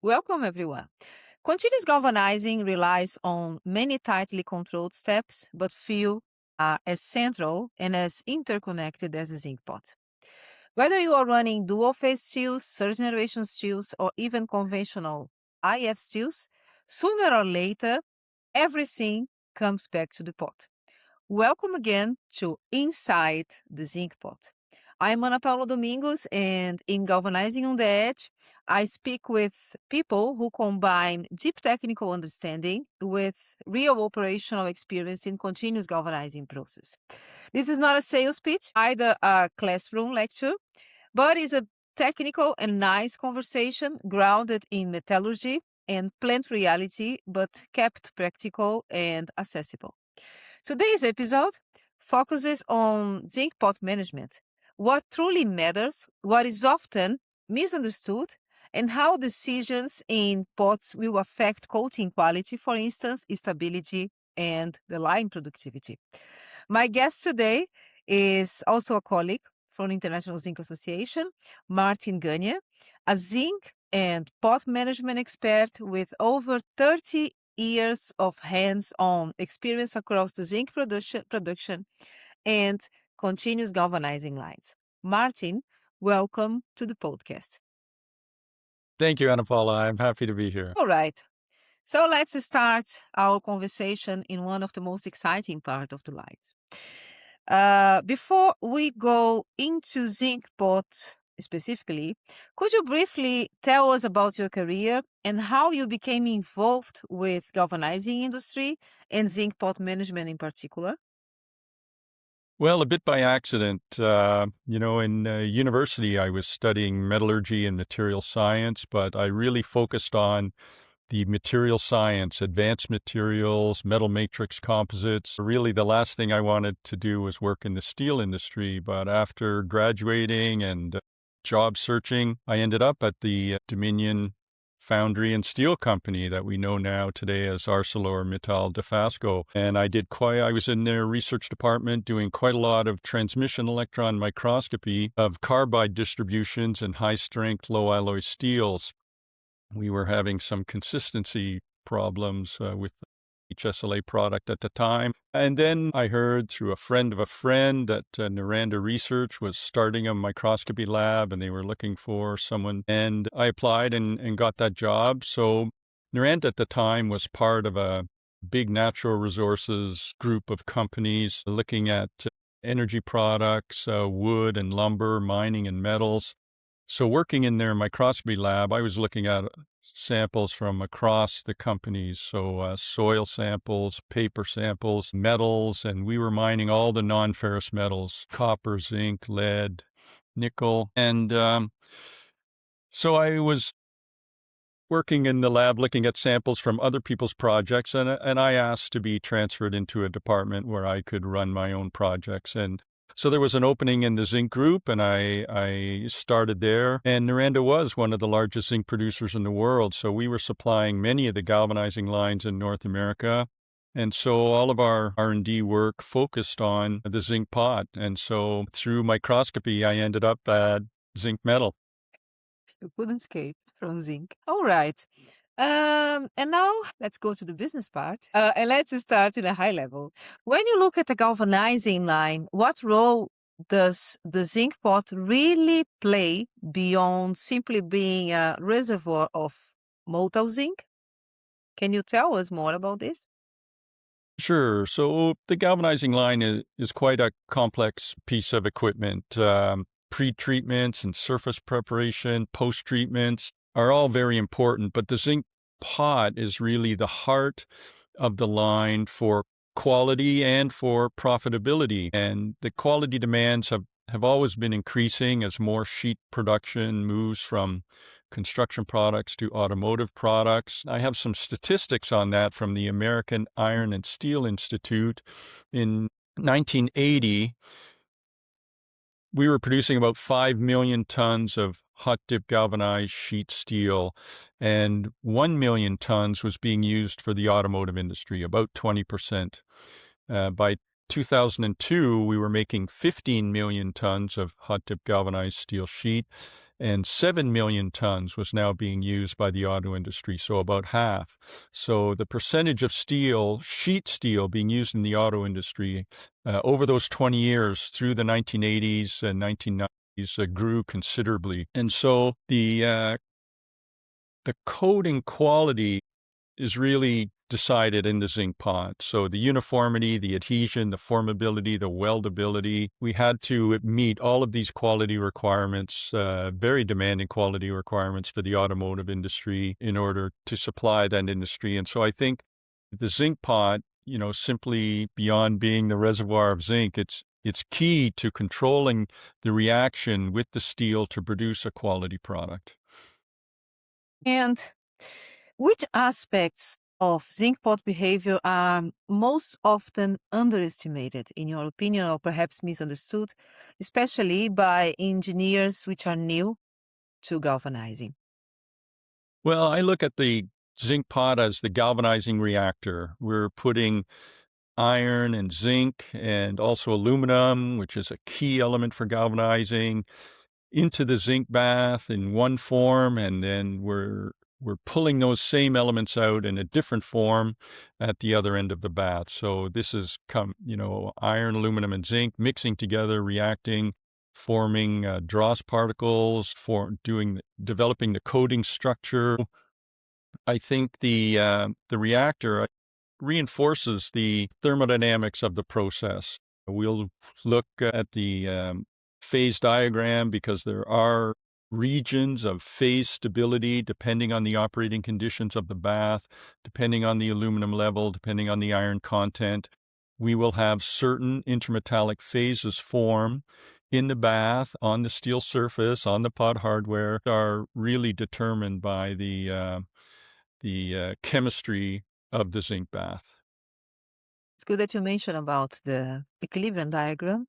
Welcome, everyone. Continuous galvanizing relies on many tightly controlled steps, but few are as central and as interconnected as the zinc pot. Whether you are running dual phase steels, third generation steels, or even conventional IF steels, sooner or later, everything comes back to the pot. Welcome again to Inside the Zinc Pot. I'm Ana Paula Domingos, and in Galvanizing on the Edge, I speak with people who combine deep technical understanding with real operational experience in continuous galvanizing process. This is not a sales pitch, either a classroom lecture, but is a technical and nice conversation grounded in metallurgy and plant reality, but kept practical and accessible. Today's episode focuses on zinc pot management, what truly matters, what is often misunderstood, and how decisions in pots will affect coating quality, for instance, stability and the line productivity. My guest today is also a colleague from International Zinc Association, Martin Gagne, a zinc and pot management expert with over 30 years of hands-on experience across the zinc production and continuous galvanizing lines. Martin, welcome to the podcast. Thank you, Ana Paula. I'm happy to be here. All right. So let's start our conversation in one of the most exciting parts of the lines. Before we go into zinc pot specifically, could you briefly tell us about your career and how you became involved with galvanizing industry and zinc pot management in particular? Well, a bit by accident. In university, I was studying metallurgy and material science, but I really focused on the material science, advanced materials, metal matrix composites. Really, the last thing I wanted to do was work in the steel industry. But after graduating and job searching, I ended up at the Dominion Foundry and Steel Company that we know now today as ArcelorMittal Dofasco. And I was in their research department doing quite a lot of transmission electron microscopy of carbide distributions and high strength, low alloy steels. We were having some consistency problems with HSLA product at the time. And then I heard through a friend of a friend that Noranda Research was starting a microscopy lab and they were looking for someone. And I applied and got that job. So Noranda at the time was part of a big natural resources group of companies looking at energy products, wood and lumber, mining and metals. So working in their microscopy lab, I was looking at samples from across the companies. So soil samples, paper samples, metals, and we were mining all the non-ferrous metals, copper, zinc, lead, nickel. And so I was working in the lab looking at samples from other people's projects, and I asked to be transferred into a department where I could run my own projects. And so there was an opening in the zinc group, and I started there. And Noranda was one of the largest zinc producers in the world, so we were supplying many of the galvanizing lines in North America. And so all of our R&D work focused on the zinc pot. And so through microscopy, I ended up at zinc metal. You couldn't escape from zinc. All right. And now let's go to the business part. And let's start in a high level. When you look at the galvanizing line, what role does the zinc pot really play beyond simply being a reservoir of molten zinc? Can you tell us more about this? Sure. So the galvanizing line is quite a complex piece of equipment. Pre-treatments and surface preparation, post-treatments are all very important, but the zinc pot is really the heart of the line for quality and for profitability. And the quality demands have always been increasing as more sheet production moves from construction products to automotive products. I have some statistics on that from the American Iron and Steel Institute. In 1980, we were producing about 5 million tons of hot dip galvanized sheet steel, and 1 million tons was being used for the automotive industry, about 20%. By 2002, we were making 15 million tons of hot-dip galvanized steel sheet, and 7 million tons was now being used by the auto industry, so about half. So the percentage of steel, sheet steel, being used in the auto industry over those 20 years through the 1980s and 1990s grew considerably. And so the coating quality is really decided in the zinc pot. So the uniformity, the adhesion, the formability, the weldability, we had to meet all of these quality requirements, very demanding quality requirements for the automotive industry in order to supply that industry. And so I think the zinc pot, simply beyond being the reservoir of zinc, it's key to controlling the reaction with the steel to produce a quality product. And which aspects of zinc pot behavior are most often underestimated, in your opinion, or perhaps misunderstood, especially by engineers which are new to galvanizing? Well, I look at the zinc pot as the galvanizing reactor. We're putting iron and zinc and also aluminum, which is a key element for galvanizing, into the zinc bath in one form, and then we're pulling those same elements out in a different form at the other end of the bath. So this is iron, aluminum, and zinc mixing together, reacting, forming dross particles, developing the coating structure. I think the reactor reinforces the thermodynamics of the process. We'll look at the phase diagram because there are regions of phase stability depending on the operating conditions of the bath, depending on the aluminum level, depending on the iron content. We will have certain intermetallic phases form in the bath, on the steel surface, on the pot hardware, are really determined by the chemistry of the zinc bath. It's good that you mentioned about the equilibrium diagram.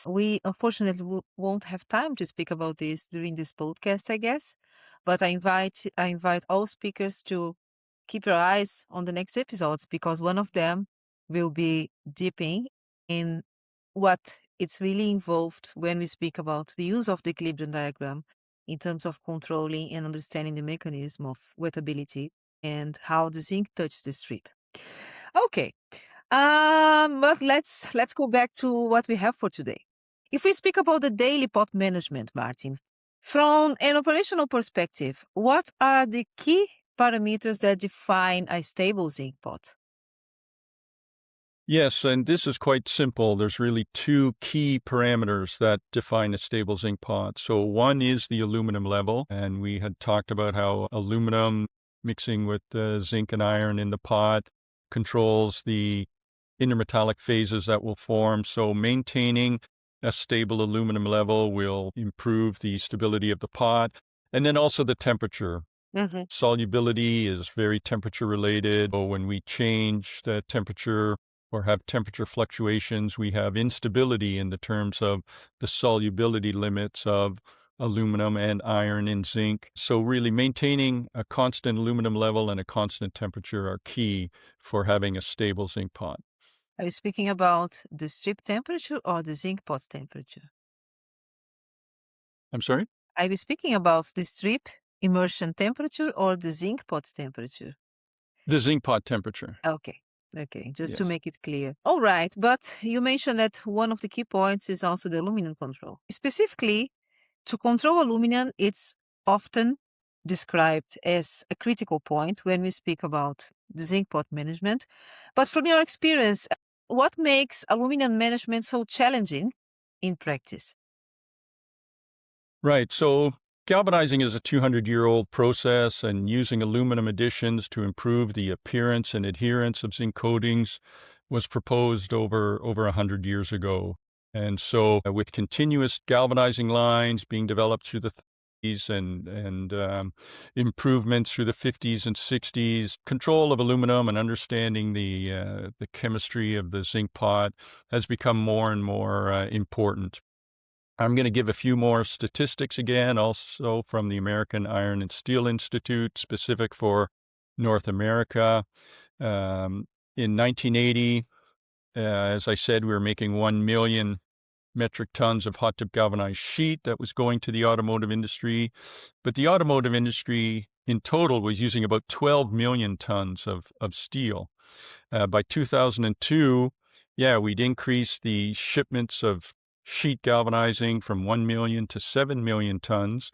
We unfortunately won't have time to speak about this during this podcast, I guess. But I invite all speakers to keep your eyes on the next episodes, because one of them will be deeping in what it's really involved when we speak about the use of the equilibrium diagram in terms of controlling and understanding the mechanism of wettability and how the zinc touches the strip. Okay. But let's go back to what we have for today. If we speak about the daily pot management, Martin, from an operational perspective, what are the key parameters that define a stable zinc pot? Yes, and this is quite simple. There's really two key parameters that define a stable zinc pot. So one is the aluminum level, and we had talked about how aluminum mixing with zinc and iron in the pot controls the intermetallic phases that will form. So maintaining a stable aluminum level will improve the stability of the pot, and then also the temperature. Mm-hmm. Solubility is very temperature related. So when we change the temperature or have temperature fluctuations, we have instability in the terms of the solubility limits of aluminum and iron and zinc. So really maintaining a constant aluminum level and a constant temperature are key for having a stable zinc pot. Are you speaking about the strip temperature or the zinc pot temperature? I'm sorry? Are you speaking about the strip immersion temperature or the zinc pot temperature? The zinc pot temperature. Okay, just to Yes. make it clear. All right, but you mentioned that one of the key points is also the aluminum control. Specifically, to control aluminum, it's often described as a critical point when we speak about the zinc pot management. But from your experience, what makes aluminum management so challenging in practice? Right. So galvanizing is a 200-year-old process, and using aluminum additions to improve the appearance and adherence of zinc coatings was proposed over 100 years ago. And so with continuous galvanizing lines being developed through the 30s and improvements through the 50s and 60s, control of aluminum and understanding the chemistry of the zinc pot has become more and more important. I'm going to give a few more statistics again, also from the American Iron and Steel Institute, specific for North America. In 1980, As I said, we were making 1 million metric tons of hot dip galvanized sheet that was going to the automotive industry. But the automotive industry in total was using about 12 million tons of steel. By 2002, yeah, we'd increased the shipments of sheet galvanizing from 1 million to 7 million tons.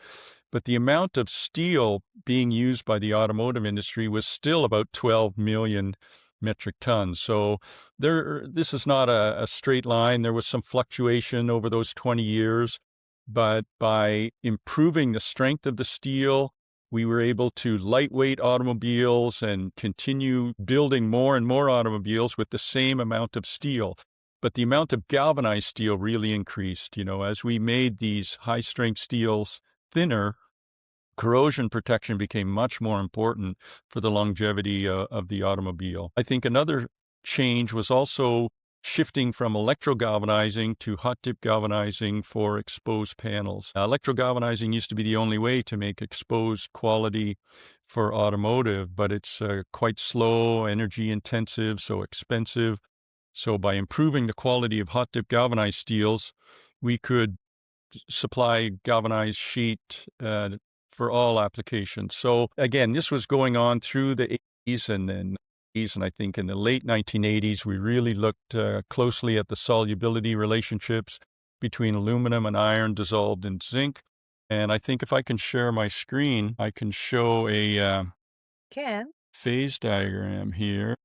But the amount of steel being used by the automotive industry was still about 12 million metric tons. So this is not a straight line. There was some fluctuation over those 20 years, but by improving the strength of the steel, we were able to lightweight automobiles and continue building more and more automobiles with the same amount of steel. But the amount of galvanized steel really increased. As we made these high-strength steels thinner, corrosion protection became much more important for the longevity of the automobile. I think another change was also shifting from electrogalvanizing to hot dip galvanizing for exposed panels. Electrogalvanizing used to be the only way to make exposed quality for automotive, but it's quite slow, energy intensive, so expensive. So by improving the quality of hot dip galvanized steels, we could supply galvanized sheet for all applications. So again, this was going on through the 80s and then 80s, and I think in the late 1980s, we really looked closely at the solubility relationships between aluminum and iron dissolved in zinc. And I think if I can share my screen, I can show a Can. phase diagram here.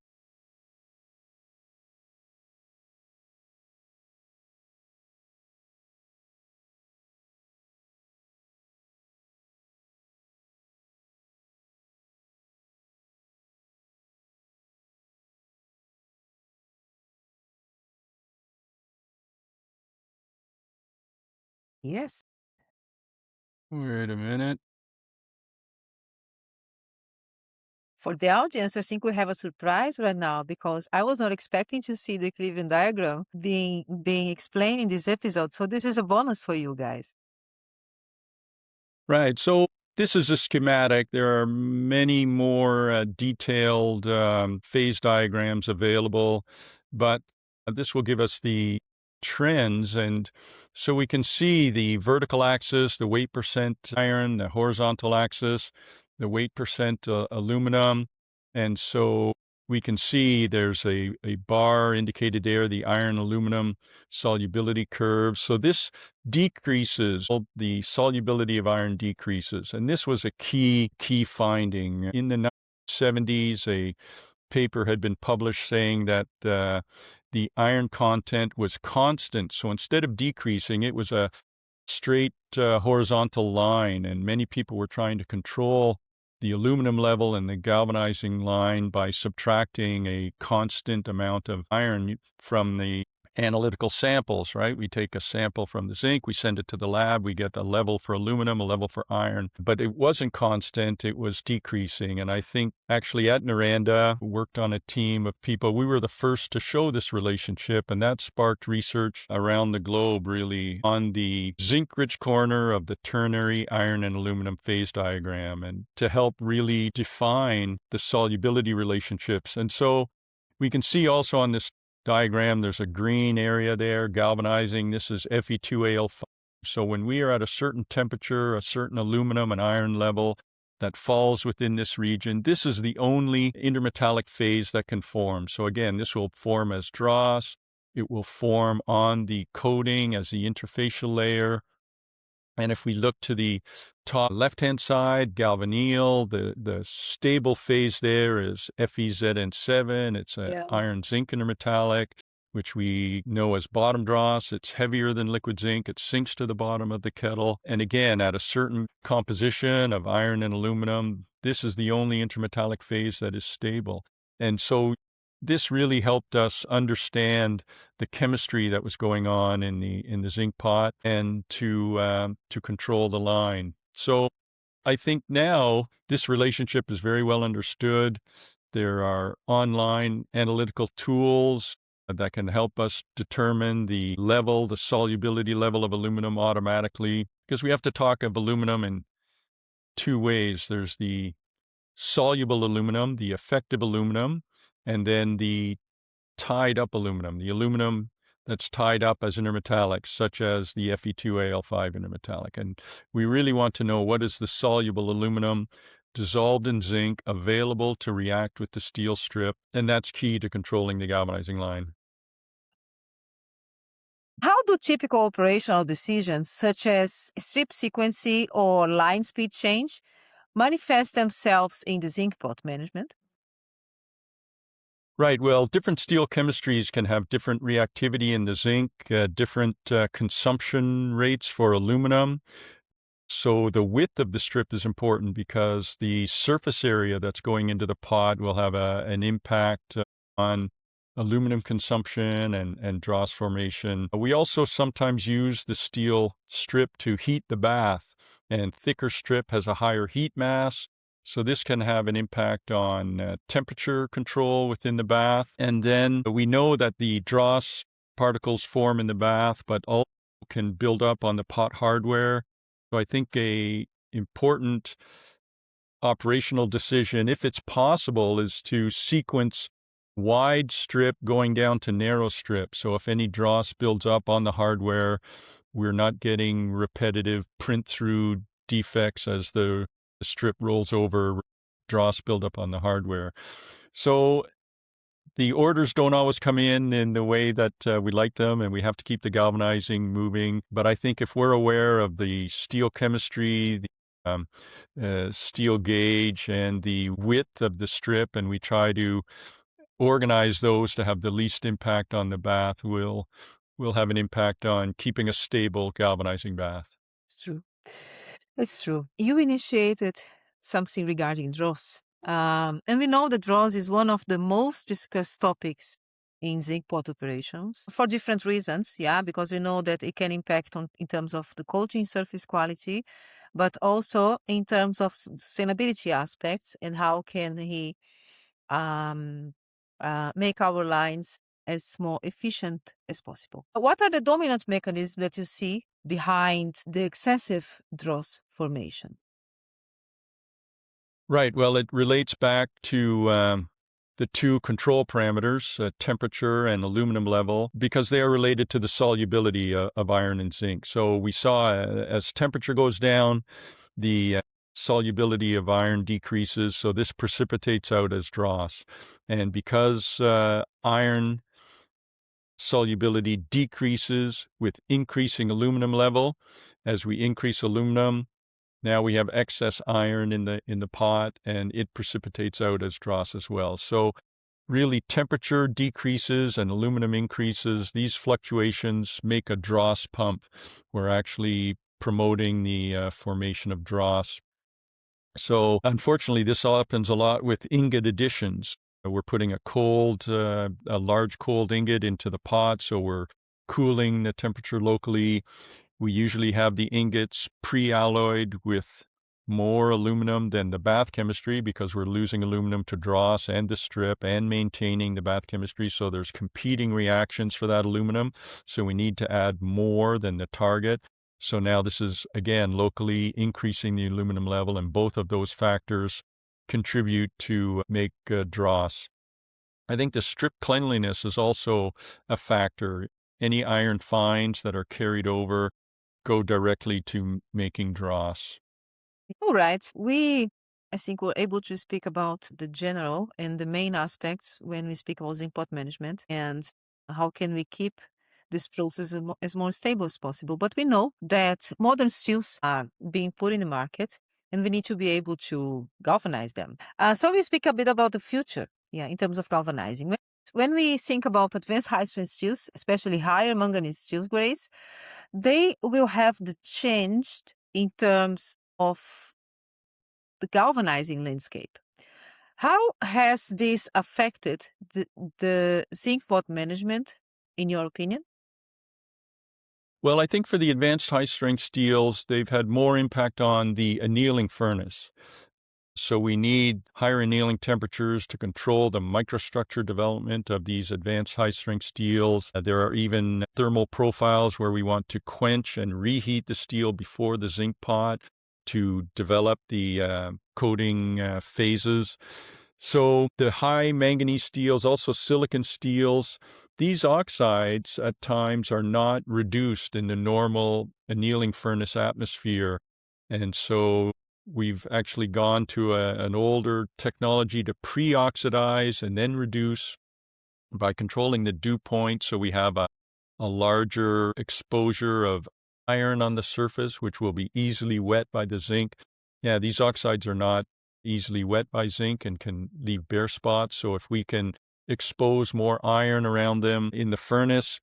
Yes. Wait a minute. For the audience, I think we have a surprise right now because I was not expecting to see the Cleveland diagram being explained in this episode. So this is a bonus for you guys. Right. So this is a schematic. There are many more detailed phase diagrams available, but this will give us the trends. And so we can see the vertical axis, the weight percent iron, the horizontal axis, the weight percent aluminum. And so we can see there's a bar indicated there, the iron aluminum solubility curve. So this decreases, the solubility of iron decreases. And this was a key finding. In the 1970s, a paper had been published saying that the iron content was constant. So instead of decreasing, it was a straight horizontal line. And many people were trying to control the aluminum level and the galvanizing line by subtracting a constant amount of iron from the analytical samples, right? We take a sample from the zinc, we send it to the lab, we get a level for aluminum, a level for iron, but it wasn't constant, it was decreasing. And I think actually at Noranda, worked on a team of people, we were the first to show this relationship, and that sparked research around the globe really on the zinc-rich corner of the ternary iron and aluminum phase diagram, and to help really define the solubility relationships. And so we can see also on this diagram, there's a green area there, galvanizing. This is Fe2Al5. So when we are at a certain temperature, a certain aluminum and iron level that falls within this region, this is the only intermetallic phase that can form. So again, this will form as dross. It will form on the coating as the interfacial layer. And if we look to the top left-hand side, galvanneal, the stable phase there is FeZN7. It's an iron zinc intermetallic, which we know as bottom dross. It's heavier than liquid zinc. It sinks to the bottom of the kettle. And again, at a certain composition of iron and aluminum, this is the only intermetallic phase that is stable. And so this really helped us understand the chemistry that was going on in the zinc pot and to control the line. So I think now this relationship is very well understood. There are online analytical tools that can help us determine the level, the solubility level of aluminum automatically, because we have to talk of aluminum in two ways. There's the soluble aluminum, the effective aluminum, and then the tied up aluminum, the aluminum that's tied up as intermetallics, such as the Fe2Al5 intermetallic. And we really want to know what is the soluble aluminum dissolved in zinc available to react with the steel strip, and that's key to controlling the galvanizing line. How do typical operational decisions, such as strip sequencing or line speed change, manifest themselves in the zinc pot management? Right. Well, different steel chemistries can have different reactivity in the zinc, different consumption rates for aluminum. So the width of the strip is important because the surface area that's going into the pot will have an impact on aluminum consumption and dross formation. We also sometimes use the steel strip to heat the bath, and thicker strip has a higher heat mass. So this can have an impact on temperature control within the bath. And then we know that the dross particles form in the bath, but also can build up on the pot hardware. So I think a important operational decision, if it's possible, is to sequence wide strip going down to narrow strip. So if any dross builds up on the hardware, we're not getting repetitive print through defects as the strip rolls over, dross buildup on the hardware. So the orders don't always come in the way that we like them, and we have to keep the galvanizing moving. But I think if we're aware of the steel chemistry, the steel gauge, and the width of the strip, and we try to organize those to have the least impact on the bath, we'll have an impact on keeping a stable galvanizing bath. It's true. It's true. You initiated something regarding dross. And we know that dross is one of the most discussed topics in zinc pot operations for different reasons. Yeah, because we know that it can impact on in terms of the coating surface quality, but also in terms of sustainability aspects and how can he um, make our lines as more efficient as possible. What are the dominant mechanisms that you see behind the excessive dross formation? Right. Well, it relates back to the two control parameters, temperature and aluminum level, because they are related to the solubility of iron and zinc. So we saw as temperature goes down, the solubility of iron decreases. So this precipitates out as dross. And because iron solubility decreases with increasing aluminum level, as we increase aluminum, now we have excess iron in the pot, and it precipitates out as dross as well. So really temperature decreases and aluminum increases. These fluctuations make a dross pump. We're actually promoting the formation of dross. So unfortunately, this happens a lot with ingot additions. We're putting a large cold ingot into the pot, so we're cooling the temperature locally. We usually have the ingots pre-alloyed with more aluminum than the bath chemistry because we're losing aluminum to dross and the strip and maintaining the bath chemistry. So there's competing reactions for that aluminum. So we need to add more than the target. So now this is, again, locally increasing the aluminum level, and both of those factors contribute to make dross. I think the strip cleanliness is also a factor. Any iron fines that are carried over go directly to making dross. All right. I think, we're able to speak about the general and the main aspects when we speak about zinc pot management and how can we keep this process as more stable as possible. But we know that modern steels are being put in the market and we need to be able to galvanize them. So we speak a bit about the future, in terms of galvanizing. When we think about advanced high-strength steels, especially higher manganese steel grades, they will have the changed in terms of the galvanizing landscape. How has this affected the zinc pot management, in your opinion? Well, I think for the advanced high-strength steels, they've had more impact on the annealing furnace. So we need higher annealing temperatures to control the microstructure development of these advanced high-strength steels. There are even thermal profiles where we want to quench and reheat the steel before the zinc pot to develop the coating phases. So the high manganese steels, also silicon steels, these oxides at times are not reduced in the normal annealing furnace atmosphere. And so we've actually gone to an older technology to pre-oxidize and then reduce by controlling the dew point. So we have a larger exposure of iron on the surface, which will be easily wet by the zinc. Yeah, these oxides are not easily wet by zinc and can leave bare spots. So if we can expose more iron around them in the furnace,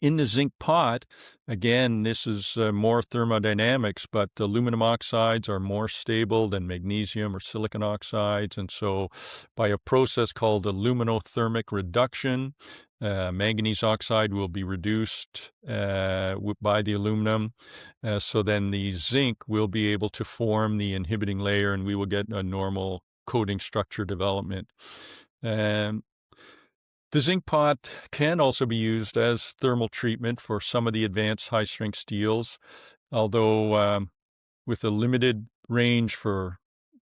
in the zinc pot, again, this is more thermodynamics, but aluminum oxides are more stable than magnesium or silicon oxides. And so by a process called aluminothermic reduction, manganese oxide will be reduced by the aluminum. So then the zinc will be able to form the inhibiting layer and we will get a normal coating structure development. The zinc pot can also be used as thermal treatment for some of the advanced high-strength steels, although with a limited range for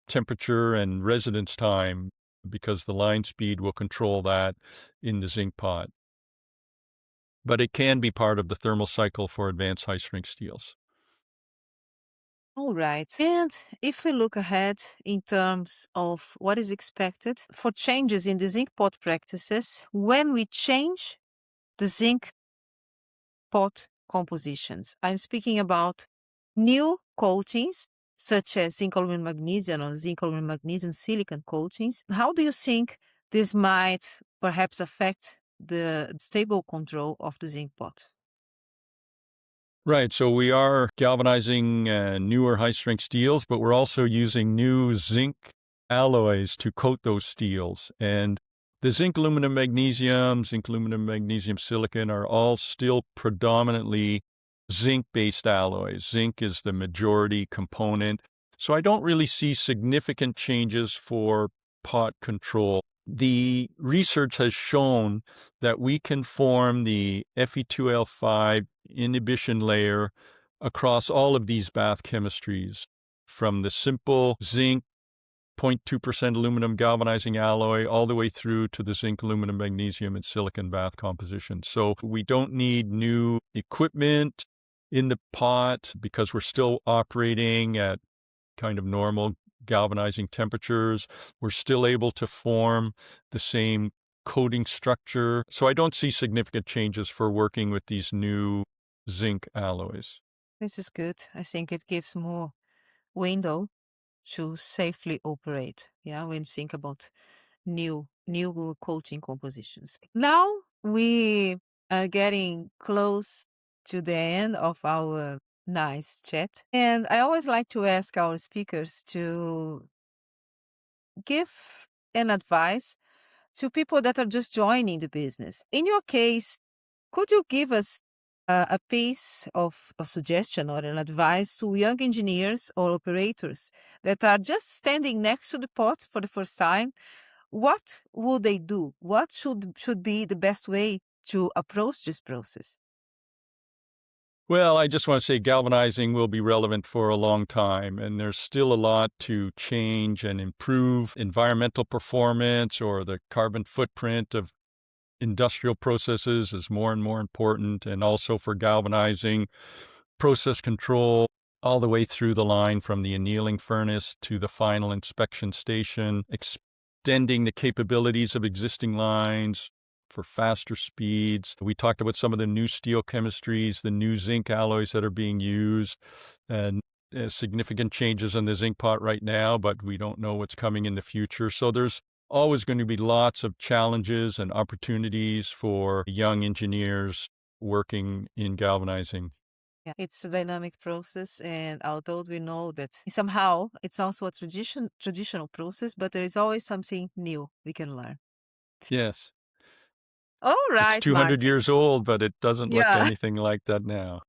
temperature and residence time, because the line speed will control that in the zinc pot. But it can be part of the thermal cycle for advanced high-strength steels. All right. And if we look ahead in terms of what is expected for changes in the zinc pot practices when we change the zinc pot compositions, I'm speaking about new coatings such as zinc aluminum magnesium or zinc aluminum magnesium silicon coatings. How do you think this might perhaps affect the stable control of the zinc pot? Right, so we are galvanizing newer high-strength steels, but we're also using new zinc alloys to coat those steels. And the zinc aluminum magnesium silicon are all still predominantly zinc-based alloys. Zinc is the majority component. So I don't really see significant changes for pot control. The research has shown that we can form the Fe2L5 inhibition layer across all of these bath chemistries, from the simple zinc 0.2% aluminum galvanizing alloy all the way through to the zinc aluminum magnesium and silicon bath composition. So we don't need new equipment in the pot because we're still operating at kind of normal galvanizing temperatures. We're still able to form the same coating structure. So I don't see significant changes for working with these new zinc alloys. This is good. I think it gives more window to safely operate. Yeah, when you think about new coating compositions. Now we are getting close to the end of our nice chat. And I always like to ask our speakers to give an advice to people that are just joining the business. In your case, could you give us a piece of a suggestion or an advice to young engineers or operators that are just standing next to the pot for the first time? What would they do? What should be the best way to approach this process? Well, I just want to say galvanizing will be relevant for a long time, and there's still a lot to change and improve environmental performance, or the carbon footprint of industrial processes is more and more important, and also for galvanizing process control all the way through the line from the annealing furnace to the final inspection station, extending the capabilities of existing lines for faster speeds. We talked about some of the new steel chemistries, the new zinc alloys that are being used, and significant changes in the zinc pot right now, but we don't know what's coming in the future. So there's always going to be lots of challenges and opportunities for young engineers working in galvanizing. Yeah, it's a dynamic process, and although we know that somehow it's also a traditional process, but there is always something new we can learn. Yes. All It's right, 200 Martin. years old, but it doesn't look Yeah. anything like that now.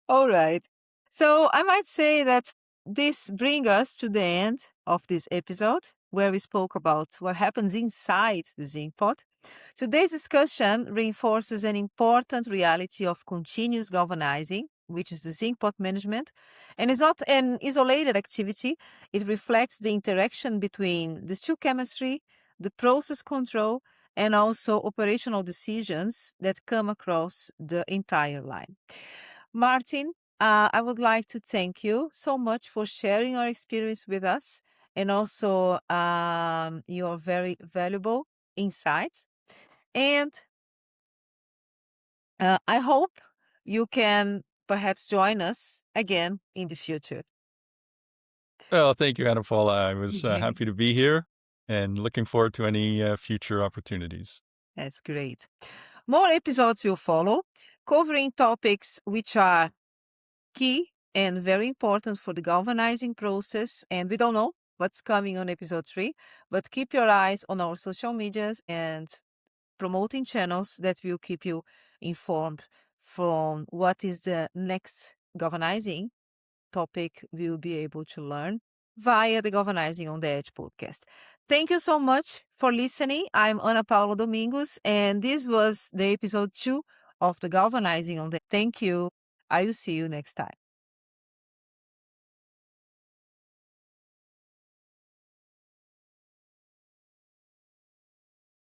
All right. So I might say that this brings us to the end of this episode where we spoke about what happens inside the zinc pot. Today's discussion reinforces an important reality of continuous galvanizing. which is the zinc pot management, and it's not an isolated activity. It reflects the interaction between the steel chemistry, the process control, and also operational decisions that come across the entire line. Martin, I would like to thank you so much for sharing your experience with us and also your very valuable insights. And I hope you can perhaps join us again in the future. Well, thank you, Ana Paula. I was happy to be here and looking forward to any future opportunities. That's great. More episodes will follow, covering topics which are key and very important for the galvanizing process. And we don't know what's coming on episode 3, but keep your eyes on our social medias and promoting channels that will keep you informed from what is the next galvanizing topic we'll be able to learn via the Galvanizing on the Edge podcast. Thank you so much for listening. I'm Ana Paula Domingos, and this was the episode 2 of the Galvanizing on the. Thank you. I will see you next time.